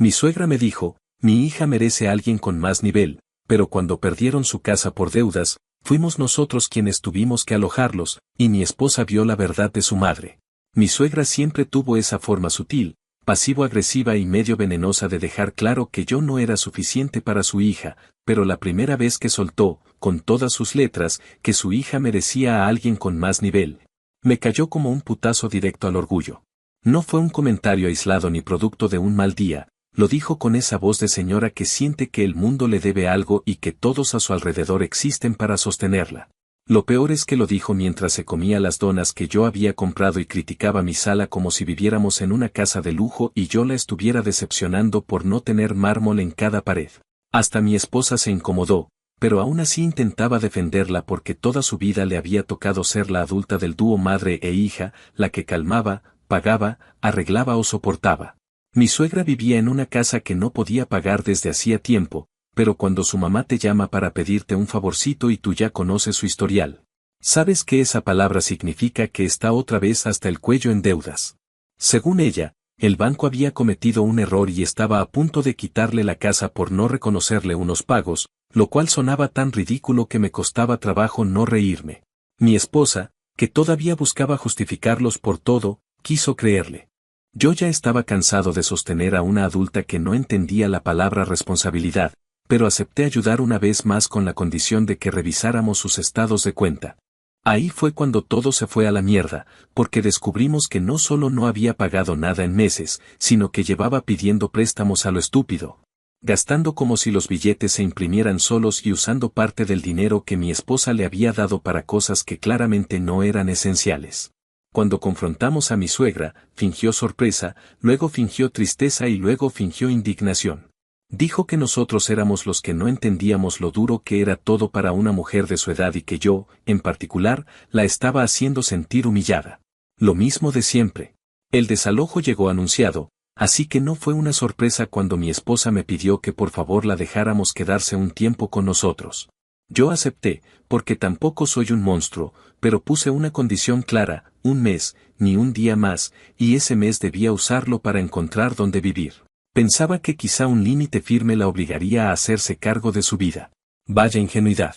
Mi suegra me dijo, mi hija merece a alguien con más nivel, pero cuando perdieron su casa por deudas, fuimos nosotros quienes tuvimos que alojarlos, y mi esposa vio la verdad de su madre. Mi suegra siempre tuvo esa forma sutil, pasivo-agresiva y medio venenosa de dejar claro que yo no era suficiente para su hija, pero la primera vez que soltó, con todas sus letras, que su hija merecía a alguien con más nivel, me cayó como un putazo directo al orgullo. No fue un comentario aislado ni producto de un mal día, lo dijo con esa voz de señora que siente que el mundo le debe algo y que todos a su alrededor existen para sostenerla. Lo peor es que lo dijo mientras se comía las donas que yo había comprado y criticaba mi sala como si viviéramos en una casa de lujo y yo la estuviera decepcionando por no tener mármol en cada pared. Hasta mi esposa se incomodó, pero aún así intentaba defenderla porque toda su vida le había tocado ser la adulta del dúo madre e hija, la que calmaba, pagaba, arreglaba o soportaba. Mi suegra vivía en una casa que no podía pagar desde hacía tiempo, pero cuando su mamá te llama para pedirte un favorcito y tú ya conoces su historial, sabes que esa palabra significa que está otra vez hasta el cuello en deudas. Según ella, el banco había cometido un error y estaba a punto de quitarle la casa por no reconocerle unos pagos, lo cual sonaba tan ridículo que me costaba trabajo no reírme. Mi esposa, que todavía buscaba justificarlos por todo, quiso creerle. Yo ya estaba cansado de sostener a una adulta que no entendía la palabra responsabilidad, pero acepté ayudar una vez más con la condición de que revisáramos sus estados de cuenta. Ahí fue cuando todo se fue a la mierda, porque descubrimos que no solo no había pagado nada en meses, sino que llevaba pidiendo préstamos a lo estúpido, gastando como si los billetes se imprimieran solos y usando parte del dinero que mi esposa le había dado para cosas que claramente no eran esenciales. Cuando confrontamos a mi suegra, fingió sorpresa, luego fingió tristeza y luego fingió indignación. Dijo que nosotros éramos los que no entendíamos lo duro que era todo para una mujer de su edad y que yo, en particular, la estaba haciendo sentir humillada. Lo mismo de siempre. El desalojo llegó anunciado, así que no fue una sorpresa cuando mi esposa me pidió que por favor la dejáramos quedarse un tiempo con nosotros. Yo acepté, porque tampoco soy un monstruo, pero puse una condición clara, un mes, ni un día más, y ese mes debía usarlo para encontrar dónde vivir. Pensaba que quizá un límite firme la obligaría a hacerse cargo de su vida. Vaya ingenuidad.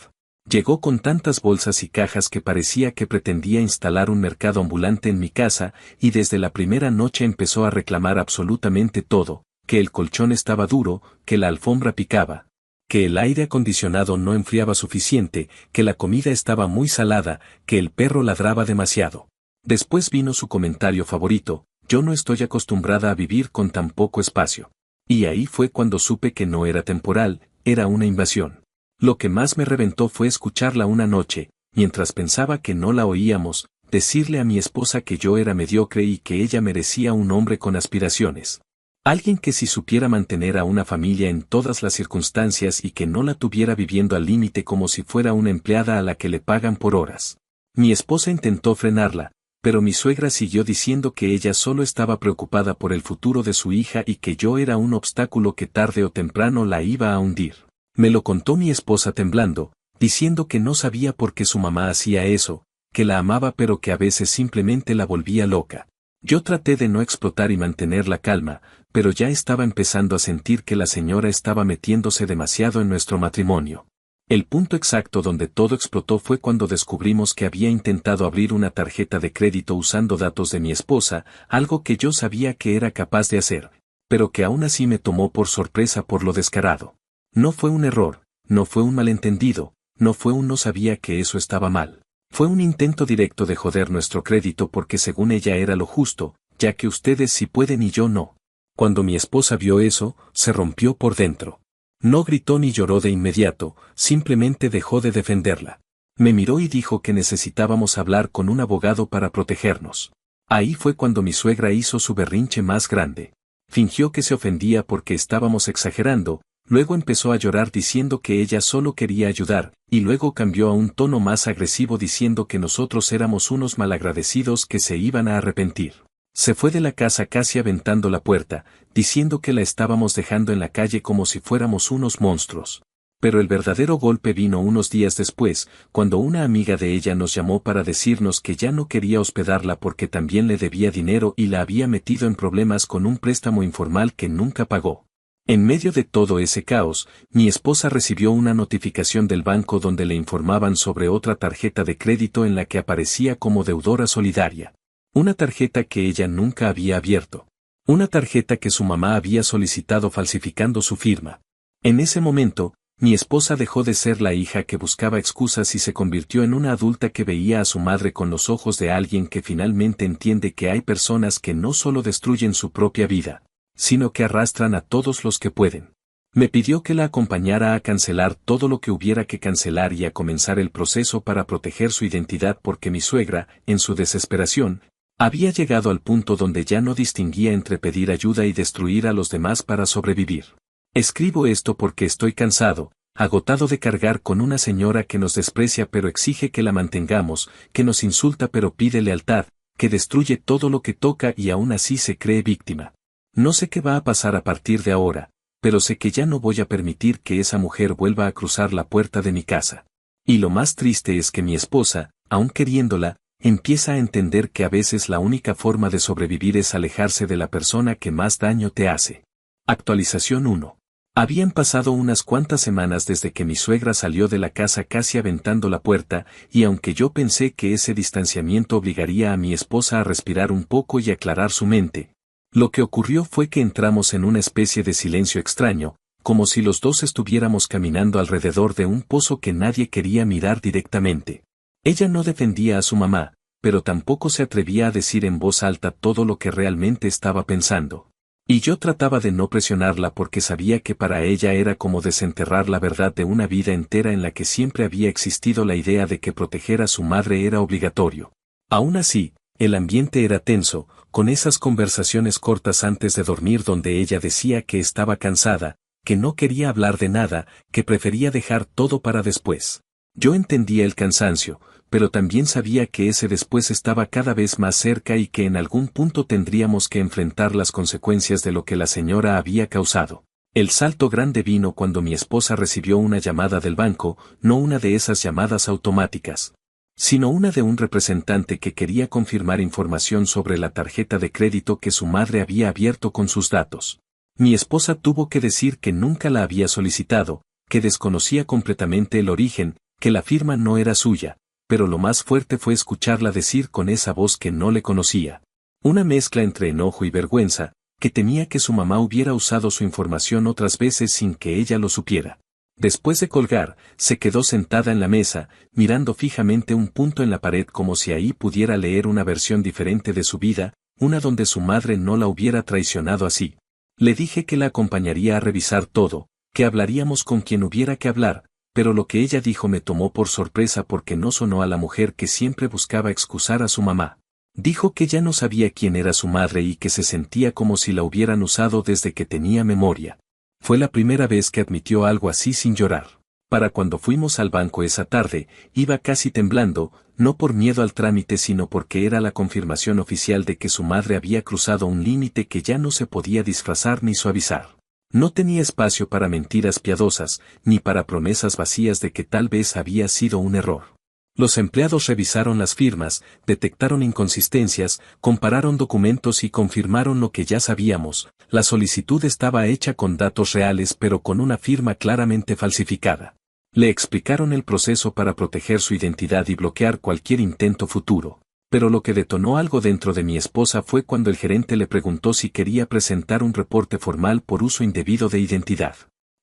Llegó con tantas bolsas y cajas que parecía que pretendía instalar un mercado ambulante en mi casa, y desde la primera noche empezó a reclamar absolutamente todo, que el colchón estaba duro, que la alfombra picaba, que el aire acondicionado no enfriaba suficiente, que la comida estaba muy salada, que el perro ladraba demasiado. Después vino su comentario favorito: yo no estoy acostumbrada a vivir con tan poco espacio. Y ahí fue cuando supe que no era temporal, era una invasión. Lo que más me reventó fue escucharla una noche, mientras pensaba que no la oíamos, decirle a mi esposa que yo era mediocre y que ella merecía un hombre con aspiraciones. Alguien que si supiera mantener a una familia en todas las circunstancias y que no la tuviera viviendo al límite como si fuera una empleada a la que le pagan por horas. Mi esposa intentó frenarla, pero mi suegra siguió diciendo que ella solo estaba preocupada por el futuro de su hija y que yo era un obstáculo que tarde o temprano la iba a hundir. Me lo contó mi esposa temblando, diciendo que no sabía por qué su mamá hacía eso, que la amaba pero que a veces simplemente la volvía loca. Yo traté de no explotar y mantener la calma, pero ya estaba empezando a sentir que la señora estaba metiéndose demasiado en nuestro matrimonio. El punto exacto donde todo explotó fue cuando descubrimos que había intentado abrir una tarjeta de crédito usando datos de mi esposa, algo que yo sabía que era capaz de hacer, pero que aún así me tomó por sorpresa por lo descarado. No fue un error, no fue un malentendido, no fue un no sabía que eso estaba mal. Fue un intento directo de joder nuestro crédito porque según ella era lo justo, ya que ustedes sí pueden y yo no. Cuando mi esposa vio eso, se rompió por dentro. No gritó ni lloró de inmediato, simplemente dejó de defenderla. Me miró y dijo que necesitábamos hablar con un abogado para protegernos. Ahí fue cuando mi suegra hizo su berrinche más grande. Fingió que se ofendía porque estábamos exagerando, luego empezó a llorar diciendo que ella solo quería ayudar, y luego cambió a un tono más agresivo diciendo que nosotros éramos unos malagradecidos que se iban a arrepentir. Se fue de la casa casi aventando la puerta, diciendo que la estábamos dejando en la calle como si fuéramos unos monstruos. Pero el verdadero golpe vino unos días después, cuando una amiga de ella nos llamó para decirnos que ya no quería hospedarla porque también le debía dinero y la había metido en problemas con un préstamo informal que nunca pagó. En medio de todo ese caos, mi esposa recibió una notificación del banco donde le informaban sobre otra tarjeta de crédito en la que aparecía como deudora solidaria. Una tarjeta que ella nunca había abierto. Una tarjeta que su mamá había solicitado falsificando su firma. En ese momento, mi esposa dejó de ser la hija que buscaba excusas y se convirtió en una adulta que veía a su madre con los ojos de alguien que finalmente entiende que hay personas que no solo destruyen su propia vida, sino que arrastran a todos los que pueden. Me pidió que la acompañara a cancelar todo lo que hubiera que cancelar y a comenzar el proceso para proteger su identidad porque mi suegra, en su desesperación, había llegado al punto donde ya no distinguía entre pedir ayuda y destruir a los demás para sobrevivir. Escribo esto porque estoy cansado, agotado de cargar con una señora que nos desprecia pero exige que la mantengamos, que nos insulta pero pide lealtad, que destruye todo lo que toca y aún así se cree víctima. No sé qué va a pasar a partir de ahora, pero sé que ya no voy a permitir que esa mujer vuelva a cruzar la puerta de mi casa. Y lo más triste es que mi esposa, aun queriéndola, empieza a entender que a veces la única forma de sobrevivir es alejarse de la persona que más daño te hace. Actualización 1. Habían pasado unas cuantas semanas desde que mi suegra salió de la casa casi aventando la puerta, y aunque yo pensé que ese distanciamiento obligaría a mi esposa a respirar un poco y aclarar su mente, lo que ocurrió fue que entramos en una especie de silencio extraño, como si los dos estuviéramos caminando alrededor de un pozo que nadie quería mirar directamente. Ella no defendía a su mamá, pero tampoco se atrevía a decir en voz alta todo lo que realmente estaba pensando. Y yo trataba de no presionarla porque sabía que para ella era como desenterrar la verdad de una vida entera en la que siempre había existido la idea de que proteger a su madre era obligatorio. Aún así, el ambiente era tenso, con esas conversaciones cortas antes de dormir donde ella decía que estaba cansada, que no quería hablar de nada, que prefería dejar todo para después. Yo entendía el cansancio, pero también sabía que ese después estaba cada vez más cerca y que en algún punto tendríamos que enfrentar las consecuencias de lo que la señora había causado. El salto grande vino cuando mi esposa recibió una llamada del banco, no una de esas llamadas automáticas, sino una de un representante que quería confirmar información sobre la tarjeta de crédito que su madre había abierto con sus datos. Mi esposa tuvo que decir que nunca la había solicitado, que desconocía completamente el origen, que la firma no era suya, pero lo más fuerte fue escucharla decir con esa voz que no le conocía. Una mezcla entre enojo y vergüenza, que temía que su mamá hubiera usado su información otras veces sin que ella lo supiera. Después de colgar, se quedó sentada en la mesa, mirando fijamente un punto en la pared como si ahí pudiera leer una versión diferente de su vida, una donde su madre no la hubiera traicionado así. Le dije que la acompañaría a revisar todo, que hablaríamos con quien hubiera que hablar, pero lo que ella dijo me tomó por sorpresa porque no sonó a la mujer que siempre buscaba excusar a su mamá. Dijo que ya no sabía quién era su madre y que se sentía como si la hubieran usado desde que tenía memoria. Fue la primera vez que admitió algo así sin llorar. Para cuando fuimos al banco esa tarde, iba casi temblando, no por miedo al trámite sino porque era la confirmación oficial de que su madre había cruzado un límite que ya no se podía disfrazar ni suavizar. No tenía espacio para mentiras piadosas, ni para promesas vacías de que tal vez había sido un error. Los empleados revisaron las firmas, detectaron inconsistencias, compararon documentos y confirmaron lo que ya sabíamos: la solicitud estaba hecha con datos reales pero con una firma claramente falsificada. Le explicaron el proceso para proteger su identidad y bloquear cualquier intento futuro. Pero lo que detonó algo dentro de mi esposa fue cuando el gerente le preguntó si quería presentar un reporte formal por uso indebido de identidad.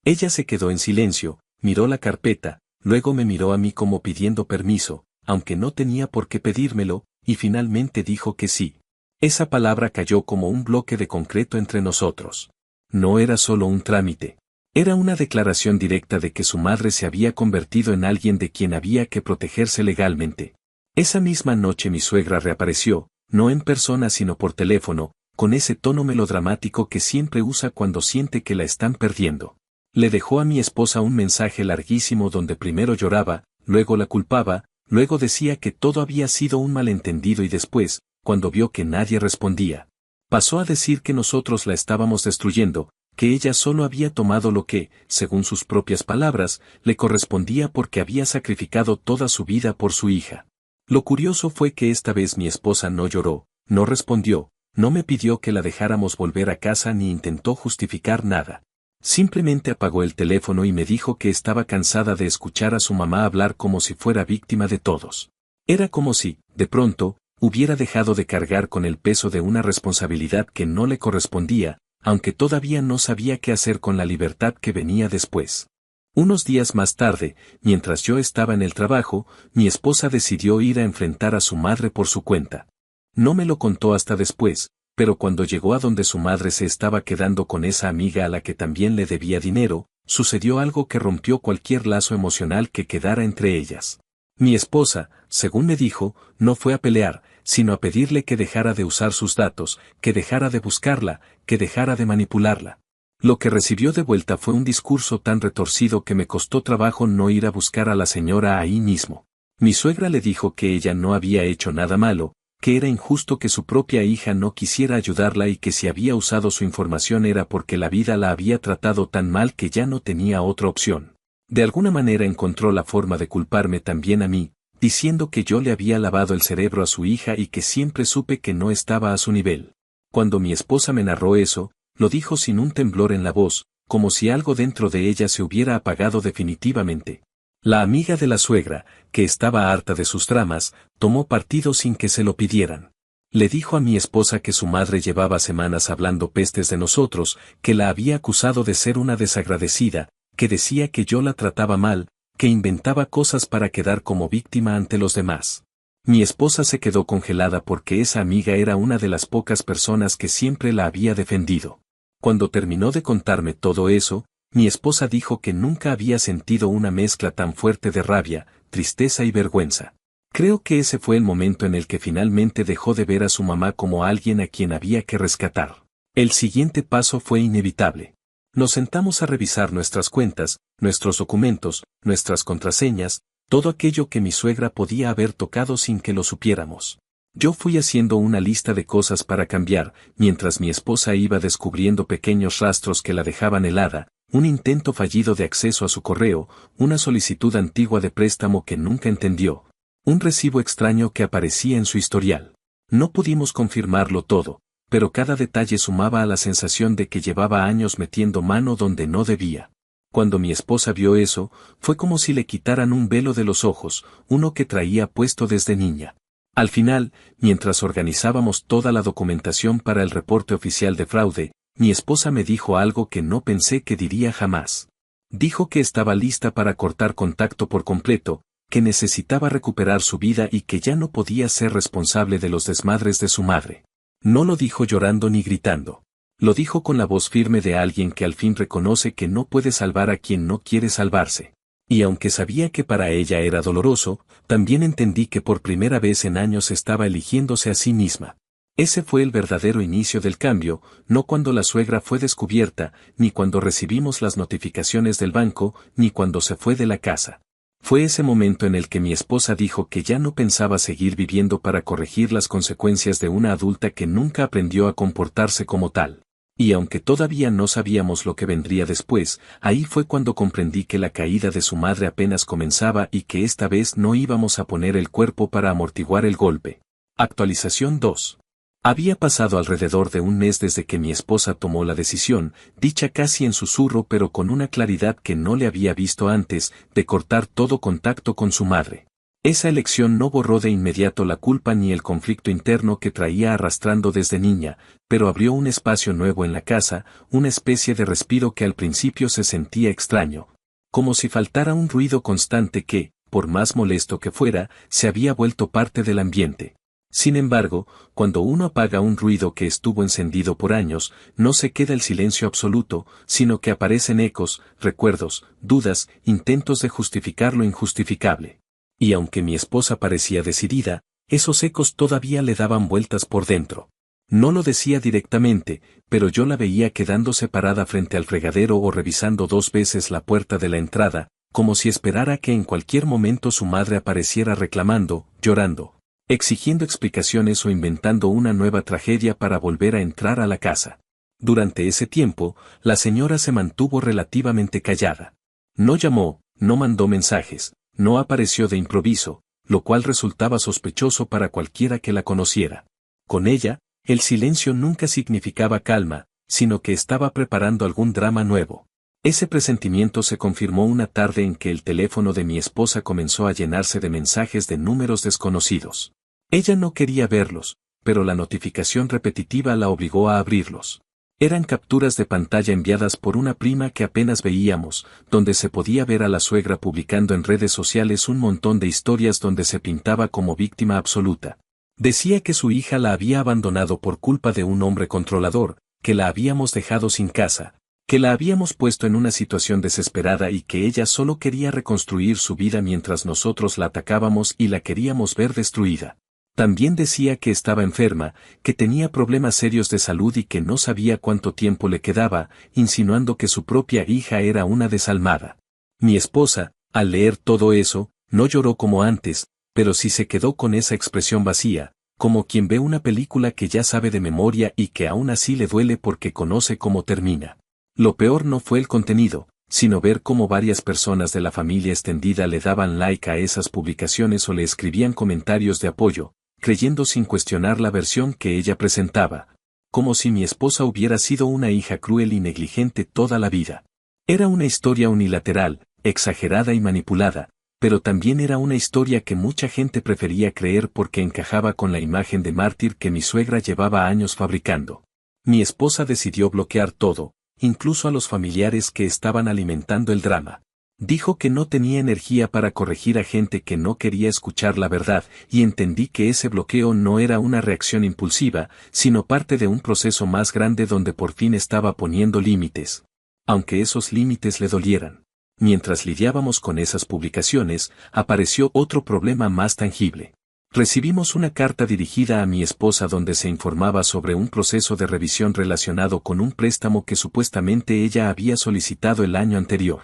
Ella se quedó en silencio, miró la carpeta, luego me miró a mí como pidiendo permiso, aunque no tenía por qué pedírmelo, y finalmente dijo que sí. Esa palabra cayó como un bloque de concreto entre nosotros. No era solo un trámite. Era una declaración directa de que su madre se había convertido en alguien de quien había que protegerse legalmente. Esa misma noche mi suegra reapareció, no en persona sino por teléfono, con ese tono melodramático que siempre usa cuando siente que la están perdiendo. Le dejó a mi esposa un mensaje larguísimo donde primero lloraba, luego la culpaba, luego decía que todo había sido un malentendido y después, cuando vio que nadie respondía, pasó a decir que nosotros la estábamos destruyendo, que ella solo había tomado lo que, según sus propias palabras, le correspondía porque había sacrificado toda su vida por su hija. Lo curioso fue que esta vez mi esposa no lloró, no respondió, no me pidió que la dejáramos volver a casa ni intentó justificar nada. Simplemente apagó el teléfono y me dijo que estaba cansada de escuchar a su mamá hablar como si fuera víctima de todos. Era como si, de pronto, hubiera dejado de cargar con el peso de una responsabilidad que no le correspondía, aunque todavía no sabía qué hacer con la libertad que venía después. Unos días más tarde, mientras yo estaba en el trabajo, mi esposa decidió ir a enfrentar a su madre por su cuenta. No me lo contó hasta después, pero cuando llegó a donde su madre se estaba quedando con esa amiga a la que también le debía dinero, sucedió algo que rompió cualquier lazo emocional que quedara entre ellas. Mi esposa, según me dijo, no fue a pelear, sino a pedirle que dejara de usar sus datos, que dejara de buscarla, que dejara de manipularla. Lo que recibió de vuelta fue un discurso tan retorcido que me costó trabajo no ir a buscar a la señora ahí mismo. Mi suegra le dijo que ella no había hecho nada malo, que era injusto que su propia hija no quisiera ayudarla y que si había usado su información era porque la vida la había tratado tan mal que ya no tenía otra opción. De alguna manera encontró la forma de culparme también a mí, diciendo que yo le había lavado el cerebro a su hija y que siempre supe que no estaba a su nivel. Cuando mi esposa me narró eso, lo dijo sin un temblor en la voz, como si algo dentro de ella se hubiera apagado definitivamente. La amiga de la suegra, que estaba harta de sus dramas, tomó partido sin que se lo pidieran. Le dijo a mi esposa que su madre llevaba semanas hablando pestes de nosotros, que la había acusado de ser una desagradecida, que decía que yo la trataba mal, que inventaba cosas para quedar como víctima ante los demás. Mi esposa se quedó congelada porque esa amiga era una de las pocas personas que siempre la había defendido. Cuando terminó de contarme todo eso, mi esposa dijo que nunca había sentido una mezcla tan fuerte de rabia, tristeza y vergüenza. Creo que ese fue el momento en el que finalmente dejó de ver a su mamá como alguien a quien había que rescatar. El siguiente paso fue inevitable. Nos sentamos a revisar nuestras cuentas, nuestros documentos, nuestras contraseñas, todo aquello que mi suegra podía haber tocado sin que lo supiéramos. Yo fui haciendo una lista de cosas para cambiar, mientras mi esposa iba descubriendo pequeños rastros que la dejaban helada, un intento fallido de acceso a su correo, una solicitud antigua de préstamo que nunca entendió, un recibo extraño que aparecía en su historial. No pudimos confirmarlo todo, pero cada detalle sumaba a la sensación de que llevaba años metiendo mano donde no debía. Cuando mi esposa vio eso, fue como si le quitaran un velo de los ojos, uno que traía puesto desde niña. Al final, mientras organizábamos toda la documentación para el reporte oficial de fraude, mi esposa me dijo algo que no pensé que diría jamás. Dijo que estaba lista para cortar contacto por completo, que necesitaba recuperar su vida y que ya no podía ser responsable de los desmadres de su madre. No lo dijo llorando ni gritando. Lo dijo con la voz firme de alguien que al fin reconoce que no puede salvar a quien no quiere salvarse. Y aunque sabía que para ella era doloroso, también entendí que por primera vez en años estaba eligiéndose a sí misma. Ese fue el verdadero inicio del cambio, no cuando la suegra fue descubierta, ni cuando recibimos las notificaciones del banco, ni cuando se fue de la casa. Fue ese momento en el que mi esposa dijo que ya no pensaba seguir viviendo para corregir las consecuencias de una adulta que nunca aprendió a comportarse como tal. Y aunque todavía no sabíamos lo que vendría después, ahí fue cuando comprendí que la caída de su madre apenas comenzaba y que esta vez no íbamos a poner el cuerpo para amortiguar el golpe. Actualización 2. Había pasado alrededor de un mes desde que mi esposa tomó la decisión, dicha casi en susurro pero con una claridad que no le había visto antes, de cortar todo contacto con su madre. Esa elección no borró de inmediato la culpa ni el conflicto interno que traía arrastrando desde niña, pero abrió un espacio nuevo en la casa, una especie de respiro que al principio se sentía extraño. Como si faltara un ruido constante que, por más molesto que fuera, se había vuelto parte del ambiente. Sin embargo, cuando uno apaga un ruido que estuvo encendido por años, no se queda el silencio absoluto, sino que aparecen ecos, recuerdos, dudas, intentos de justificar lo injustificable. Y aunque mi esposa parecía decidida, esos ecos todavía le daban vueltas por dentro. No lo decía directamente, pero yo la veía quedándose parada frente al fregadero o revisando 2 veces la puerta de la entrada, como si esperara que en cualquier momento su madre apareciera reclamando, llorando, exigiendo explicaciones o inventando una nueva tragedia para volver a entrar a la casa. Durante ese tiempo, la señora se mantuvo relativamente callada. No llamó, no mandó mensajes, no apareció de improviso, lo cual resultaba sospechoso para cualquiera que la conociera. Con ella, el silencio nunca significaba calma, sino que estaba preparando algún drama nuevo. Ese presentimiento se confirmó una tarde en que el teléfono de mi esposa comenzó a llenarse de mensajes de números desconocidos. Ella no quería verlos, pero la notificación repetitiva la obligó a abrirlos. Eran capturas de pantalla enviadas por una prima que apenas veíamos, donde se podía ver a la suegra publicando en redes sociales un montón de historias donde se pintaba como víctima absoluta. Decía que su hija la había abandonado por culpa de un hombre controlador, que la habíamos dejado sin casa, que la habíamos puesto en una situación desesperada y que ella solo quería reconstruir su vida mientras nosotros la atacábamos y la queríamos ver destruida. También decía que estaba enferma, que tenía problemas serios de salud y que no sabía cuánto tiempo le quedaba, insinuando que su propia hija era una desalmada. Mi esposa, al leer todo eso, no lloró como antes, pero sí se quedó con esa expresión vacía, como quien ve una película que ya sabe de memoria y que aún así le duele porque conoce cómo termina. Lo peor no fue el contenido, sino ver cómo varias personas de la familia extendida le daban like a esas publicaciones o le escribían comentarios de apoyo, creyendo sin cuestionar la versión que ella presentaba, como si mi esposa hubiera sido una hija cruel y negligente toda la vida. Era una historia unilateral, exagerada y manipulada, pero también era una historia que mucha gente prefería creer porque encajaba con la imagen de mártir que mi suegra llevaba años fabricando. Mi esposa decidió bloquear todo, incluso a los familiares que estaban alimentando el drama. Dijo que no tenía energía para corregir a gente que no quería escuchar la verdad, y entendí que ese bloqueo no era una reacción impulsiva, sino parte de un proceso más grande donde por fin estaba poniendo límites. Aunque esos límites le dolieran. Mientras lidiábamos con esas publicaciones, apareció otro problema más tangible. Recibimos una carta dirigida a mi esposa donde se informaba sobre un proceso de revisión relacionado con un préstamo que supuestamente ella había solicitado el año anterior.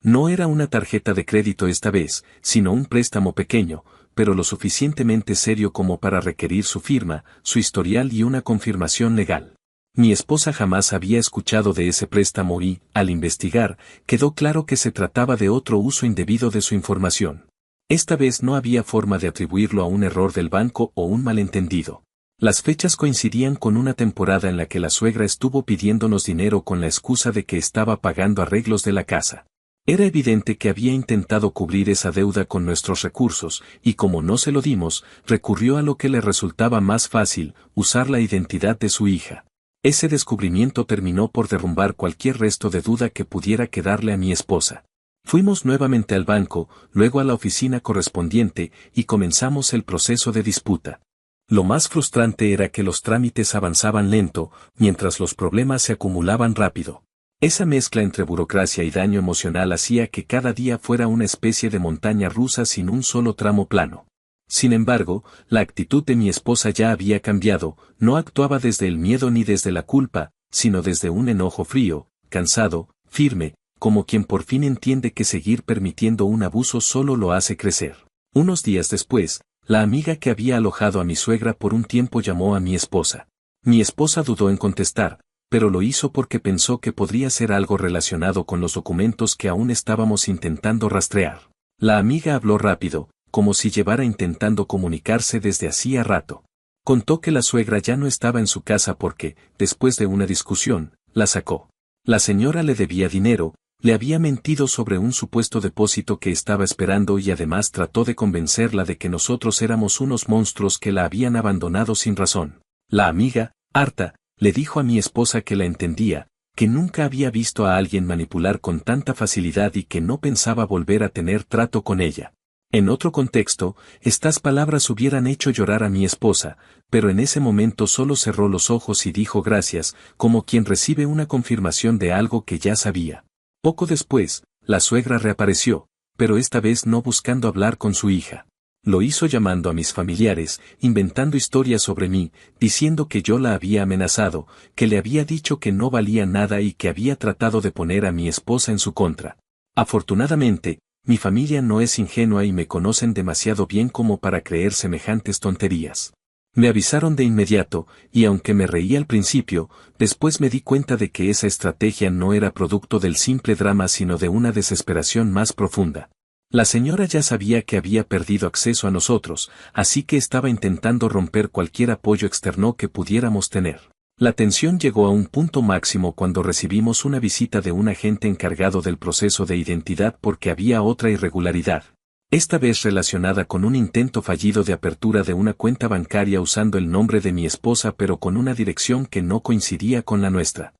No era una tarjeta de crédito esta vez, sino un préstamo pequeño, pero lo suficientemente serio como para requerir su firma, su historial y una confirmación legal. Mi esposa jamás había escuchado de ese préstamo y, al investigar, quedó claro que se trataba de otro uso indebido de su información. Esta vez no había forma de atribuirlo a un error del banco o un malentendido. Las fechas coincidían con una temporada en la que la suegra estuvo pidiéndonos dinero con la excusa de que estaba pagando arreglos de la casa. Era evidente que había intentado cubrir esa deuda con nuestros recursos, y como no se lo dimos, recurrió a lo que le resultaba más fácil, usar la identidad de su hija. Ese descubrimiento terminó por derrumbar cualquier resto de duda que pudiera quedarle a mi esposa. Fuimos nuevamente al banco, luego a la oficina correspondiente, y comenzamos el proceso de disputa. Lo más frustrante era que los trámites avanzaban lento, mientras los problemas se acumulaban rápido. Esa mezcla entre burocracia y daño emocional hacía que cada día fuera una especie de montaña rusa sin un solo tramo plano. Sin embargo, la actitud de mi esposa ya había cambiado, no actuaba desde el miedo ni desde la culpa, sino desde un enojo frío, cansado, firme, como quien por fin entiende que seguir permitiendo un abuso solo lo hace crecer. Unos días después, la amiga que había alojado a mi suegra por un tiempo llamó a mi esposa. Mi esposa dudó en contestar, pero lo hizo porque pensó que podría ser algo relacionado con los documentos que aún estábamos intentando rastrear. La amiga habló rápido, como si llevara intentando comunicarse desde hacía rato. Contó que la suegra ya no estaba en su casa porque, después de una discusión, la sacó. La señora le debía dinero, le había mentido sobre un supuesto depósito que estaba esperando y además trató de convencerla de que nosotros éramos unos monstruos que la habían abandonado sin razón. La amiga, harta, le dijo a mi esposa que la entendía, que nunca había visto a alguien manipular con tanta facilidad y que no pensaba volver a tener trato con ella. En otro contexto, estas palabras hubieran hecho llorar a mi esposa, pero en ese momento solo cerró los ojos y dijo gracias, como quien recibe una confirmación de algo que ya sabía. Poco después, la suegra reapareció, pero esta vez no buscando hablar con su hija. Lo hizo llamando a mis familiares, inventando historias sobre mí, diciendo que yo la había amenazado, que le había dicho que no valía nada y que había tratado de poner a mi esposa en su contra. Afortunadamente, mi familia no es ingenua y me conocen demasiado bien como para creer semejantes tonterías. Me avisaron de inmediato, y aunque me reí al principio, después me di cuenta de que esa estrategia no era producto del simple drama sino de una desesperación más profunda. La señora ya sabía que había perdido acceso a nosotros, así que estaba intentando romper cualquier apoyo externo que pudiéramos tener. La tensión llegó a un punto máximo cuando recibimos una visita de un agente encargado del proceso de identidad porque había otra irregularidad. Esta vez relacionada con un intento fallido de apertura de una cuenta bancaria usando el nombre de mi esposa pero con una dirección que no coincidía con la nuestra.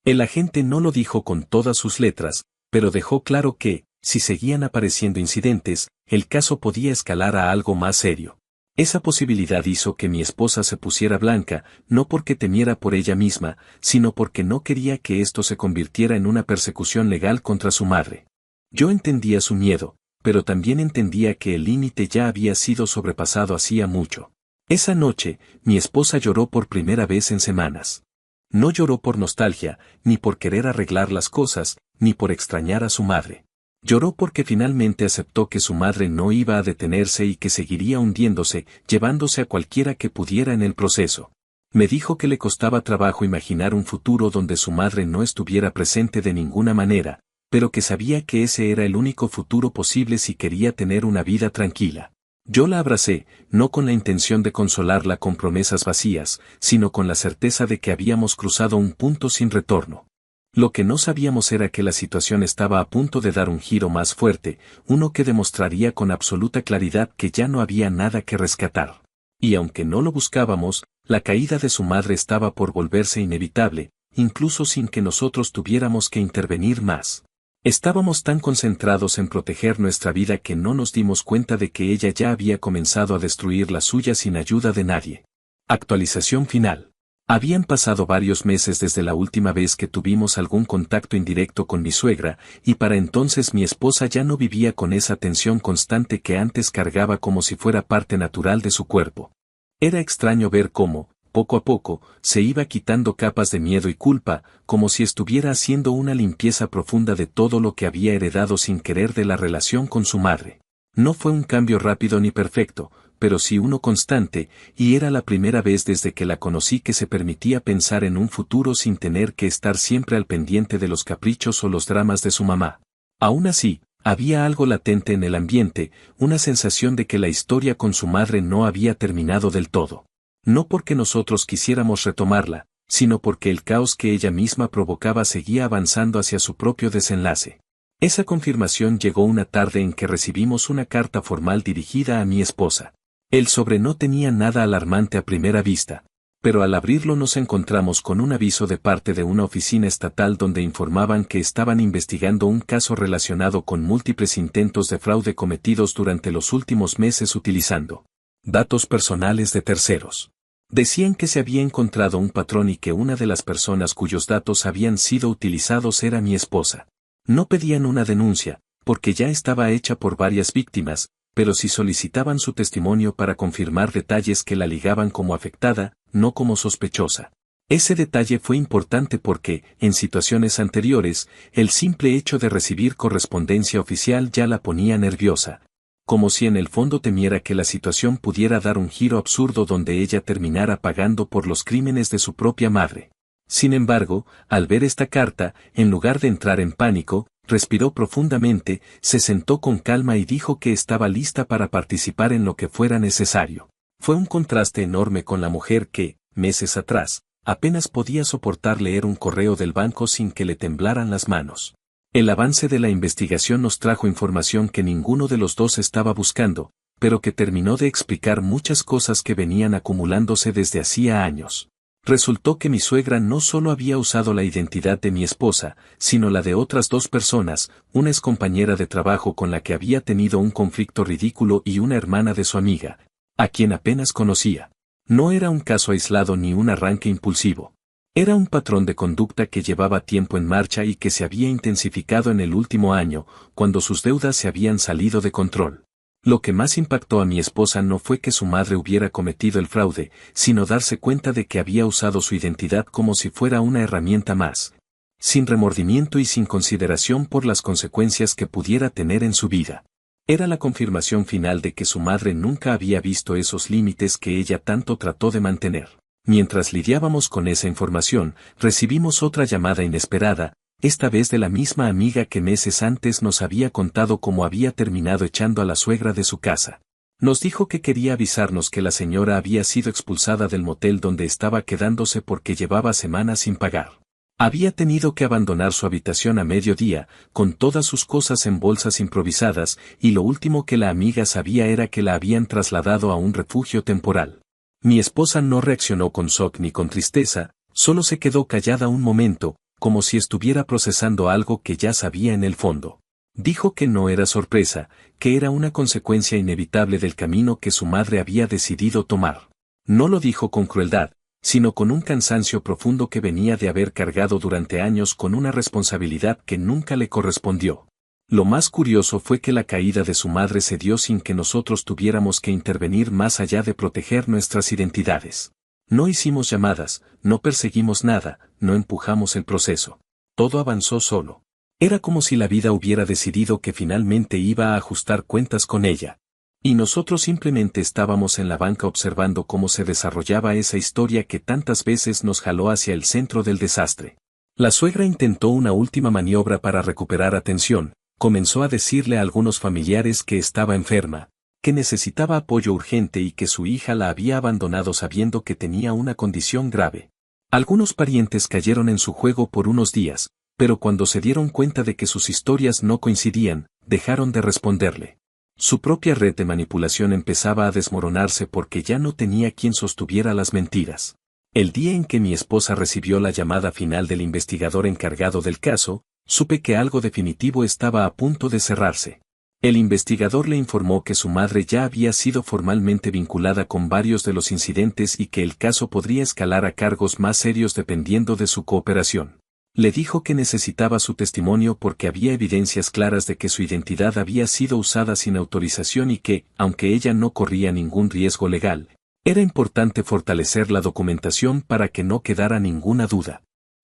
El agente no lo dijo con todas sus letras, pero dejó claro que, si seguían apareciendo incidentes, el caso podía escalar a algo más serio. Esa posibilidad hizo que mi esposa se pusiera blanca, no porque temiera por ella misma, sino porque no quería que esto se convirtiera en una persecución legal contra su madre. Yo entendía su miedo, pero también entendía que el límite ya había sido sobrepasado hacía mucho. Esa noche, mi esposa lloró por primera vez en semanas. No lloró por nostalgia, ni por querer arreglar las cosas, ni por extrañar a su madre. Lloró porque finalmente aceptó que su madre no iba a detenerse y que seguiría hundiéndose, llevándose a cualquiera que pudiera en el proceso. Me dijo que le costaba trabajo imaginar un futuro donde su madre no estuviera presente de ninguna manera, pero que sabía que ese era el único futuro posible si quería tener una vida tranquila. Yo la abracé, no con la intención de consolarla con promesas vacías, sino con la certeza de que habíamos cruzado un punto sin retorno. Lo que no sabíamos era que la situación estaba a punto de dar un giro más fuerte, uno que demostraría con absoluta claridad que ya no había nada que rescatar. Y aunque no lo buscábamos, la caída de su madre estaba por volverse inevitable, incluso sin que nosotros tuviéramos que intervenir más. Estábamos tan concentrados en proteger nuestra vida que no nos dimos cuenta de que ella ya había comenzado a destruir la suya sin ayuda de nadie. Actualización final. Habían pasado varios meses desde la última vez que tuvimos algún contacto indirecto con mi suegra, y para entonces mi esposa ya no vivía con esa tensión constante que antes cargaba como si fuera parte natural de su cuerpo. Era extraño ver cómo, poco a poco, se iba quitando capas de miedo y culpa, como si estuviera haciendo una limpieza profunda de todo lo que había heredado sin querer de la relación con su madre. No fue un cambio rápido ni perfecto, pero sí uno constante, y era la primera vez desde que la conocí que se permitía pensar en un futuro sin tener que estar siempre al pendiente de los caprichos o los dramas de su mamá. Aún así, había algo latente en el ambiente, una sensación de que la historia con su madre no había terminado del todo. No porque nosotros quisiéramos retomarla, sino porque el caos que ella misma provocaba seguía avanzando hacia su propio desenlace. Esa confirmación llegó una tarde en que recibimos una carta formal dirigida a mi esposa. El sobre no tenía nada alarmante a primera vista, pero al abrirlo nos encontramos con un aviso de parte de una oficina estatal donde informaban que estaban investigando un caso relacionado con múltiples intentos de fraude cometidos durante los últimos meses utilizando datos personales de terceros. Decían que se había encontrado un patrón y que una de las personas cuyos datos habían sido utilizados era mi esposa. No pedían una denuncia, porque ya estaba hecha por varias víctimas, pero sí solicitaban su testimonio para confirmar detalles que la ligaban como afectada, no como sospechosa. Ese detalle fue importante porque, en situaciones anteriores, el simple hecho de recibir correspondencia oficial ya la ponía nerviosa. Como si en el fondo temiera que la situación pudiera dar un giro absurdo donde ella terminara pagando por los crímenes de su propia madre. Sin embargo, al ver esta carta, en lugar de entrar en pánico, respiró profundamente, se sentó con calma y dijo que estaba lista para participar en lo que fuera necesario. Fue un contraste enorme con la mujer que, meses atrás, apenas podía soportar leer un correo del banco sin que le temblaran las manos. El avance de la investigación nos trajo información que ninguno de los dos estaba buscando, pero que terminó de explicar muchas cosas que venían acumulándose desde hacía años. Resultó que mi suegra no solo había usado la identidad de mi esposa, sino la de otras dos personas, una excompañera de trabajo con la que había tenido un conflicto ridículo y una hermana de su amiga, a quien apenas conocía. No era un caso aislado ni un arranque impulsivo. Era un patrón de conducta que llevaba tiempo en marcha y que se había intensificado en el último año, cuando sus deudas se habían salido de control. Lo que más impactó a mi esposa no fue que su madre hubiera cometido el fraude, sino darse cuenta de que había usado su identidad como si fuera una herramienta más, sin remordimiento y sin consideración por las consecuencias que pudiera tener en su vida. Era la confirmación final de que su madre nunca había visto esos límites que ella tanto trató de mantener. Mientras lidiábamos con esa información, recibimos otra llamada inesperada, esta vez de la misma amiga que meses antes nos había contado cómo había terminado echando a la suegra de su casa. Nos dijo que quería avisarnos que la señora había sido expulsada del motel donde estaba quedándose porque llevaba semanas sin pagar. Había tenido que abandonar su habitación a mediodía, con todas sus cosas en bolsas improvisadas, y lo último que la amiga sabía era que la habían trasladado a un refugio temporal. Mi esposa no reaccionó con shock ni con tristeza, solo se quedó callada un momento, como si estuviera procesando algo que ya sabía en el fondo. Dijo que no era sorpresa, que era una consecuencia inevitable del camino que su madre había decidido tomar. No lo dijo con crueldad, sino con un cansancio profundo que venía de haber cargado durante años con una responsabilidad que nunca le correspondió. Lo más curioso fue que la caída de su madre se dio sin que nosotros tuviéramos que intervenir más allá de proteger nuestras identidades. No hicimos llamadas, no perseguimos nada, no empujamos el proceso. Todo avanzó solo. Era como si la vida hubiera decidido que finalmente iba a ajustar cuentas con ella. Y nosotros simplemente estábamos en la banca observando cómo se desarrollaba esa historia que tantas veces nos jaló hacia el centro del desastre. La suegra intentó una última maniobra para recuperar atención, comenzó a decirle a algunos familiares que estaba enferma, que necesitaba apoyo urgente y que su hija la había abandonado sabiendo que tenía una condición grave. Algunos parientes cayeron en su juego por unos días, pero cuando se dieron cuenta de que sus historias no coincidían, dejaron de responderle. Su propia red de manipulación empezaba a desmoronarse porque ya no tenía quien sostuviera las mentiras. El día en que mi esposa recibió la llamada final del investigador encargado del caso, supe que algo definitivo estaba a punto de cerrarse. El investigador le informó que su madre ya había sido formalmente vinculada con varios de los incidentes y que el caso podría escalar a cargos más serios dependiendo de su cooperación. Le dijo que necesitaba su testimonio porque había evidencias claras de que su identidad había sido usada sin autorización y que, aunque ella no corría ningún riesgo legal, era importante fortalecer la documentación para que no quedara ninguna duda.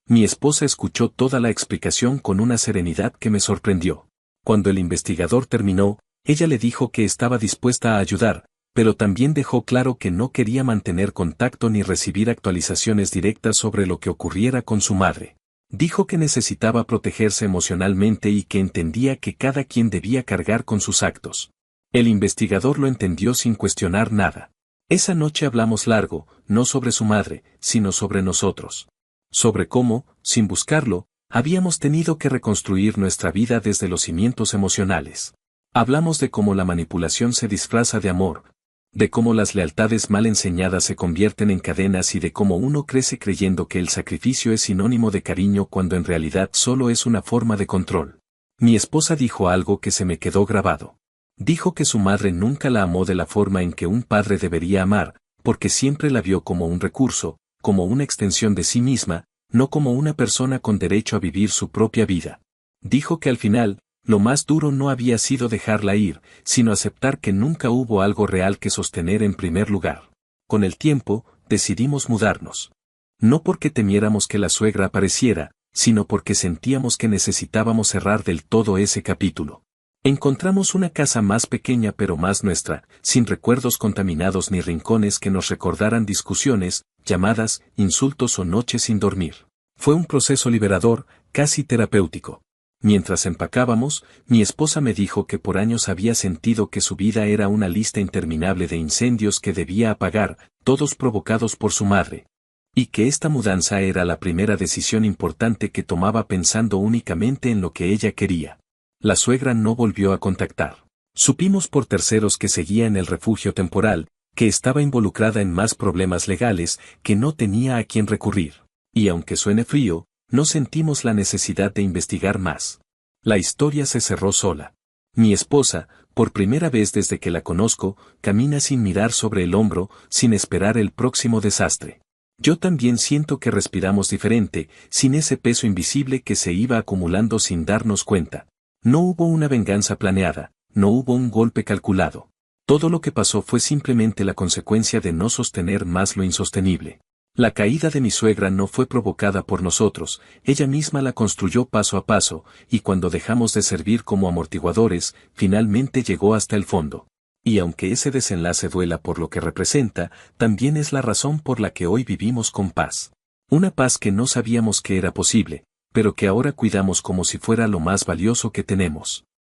Mi esposa escuchó toda la explicación con una serenidad que me sorprendió. Cuando el investigador terminó, ella le dijo que estaba dispuesta a ayudar, pero también dejó claro que no quería mantener contacto ni recibir actualizaciones directas sobre lo que ocurriera con su madre. Dijo que necesitaba protegerse emocionalmente y que entendía que cada quien debía cargar con sus actos. El investigador lo entendió sin cuestionar nada. Esa noche hablamos largo, no sobre su madre, sino sobre nosotros. Sobre cómo, sin buscarlo, habíamos tenido que reconstruir nuestra vida desde los cimientos emocionales. Hablamos de cómo la manipulación se disfraza de amor, de cómo las lealtades mal enseñadas se convierten en cadenas y de cómo uno crece creyendo que el sacrificio es sinónimo de cariño cuando en realidad solo es una forma de control. Mi esposa dijo algo que se me quedó grabado. Dijo que su madre nunca la amó de la forma en que un padre debería amar, porque siempre la vio como un recurso, como una extensión de sí misma, no como una persona con derecho a vivir su propia vida. Dijo que al final, lo más duro no había sido dejarla ir, sino aceptar que nunca hubo algo real que sostener en primer lugar. Con el tiempo, decidimos mudarnos. No porque temiéramos que la suegra apareciera, sino porque sentíamos que necesitábamos cerrar del todo ese capítulo. Encontramos una casa más pequeña pero más nuestra, sin recuerdos contaminados ni rincones que nos recordaran discusiones, llamadas, insultos o noches sin dormir. Fue un proceso liberador, casi terapéutico. Mientras empacábamos, mi esposa me dijo que por años había sentido que su vida era una lista interminable de incendios que debía apagar, todos provocados por su madre. Y que esta mudanza era la primera decisión importante que tomaba pensando únicamente en lo que ella quería. La suegra no volvió a contactar. Supimos por terceros que seguía en el refugio temporal, que estaba involucrada en más problemas legales, que no tenía a quién recurrir. Y aunque suene frío, no sentimos la necesidad de investigar más. La historia se cerró sola. Mi esposa, por primera vez desde que la conozco, camina sin mirar sobre el hombro, sin esperar el próximo desastre. Yo también siento que respiramos diferente, sin ese peso invisible que se iba acumulando sin darnos cuenta. No hubo una venganza planeada, no hubo un golpe calculado. Todo lo que pasó fue simplemente la consecuencia de no sostener más lo insostenible. La caída de mi suegra no fue provocada por nosotros, ella misma la construyó paso a paso, y cuando dejamos de servir como amortiguadores, finalmente llegó hasta el fondo. Y aunque ese desenlace duela por lo que representa, también es la razón por la que hoy vivimos con paz. Una paz que no sabíamos que era posible, pero que ahora cuidamos como si fuera lo más valioso que tenemos.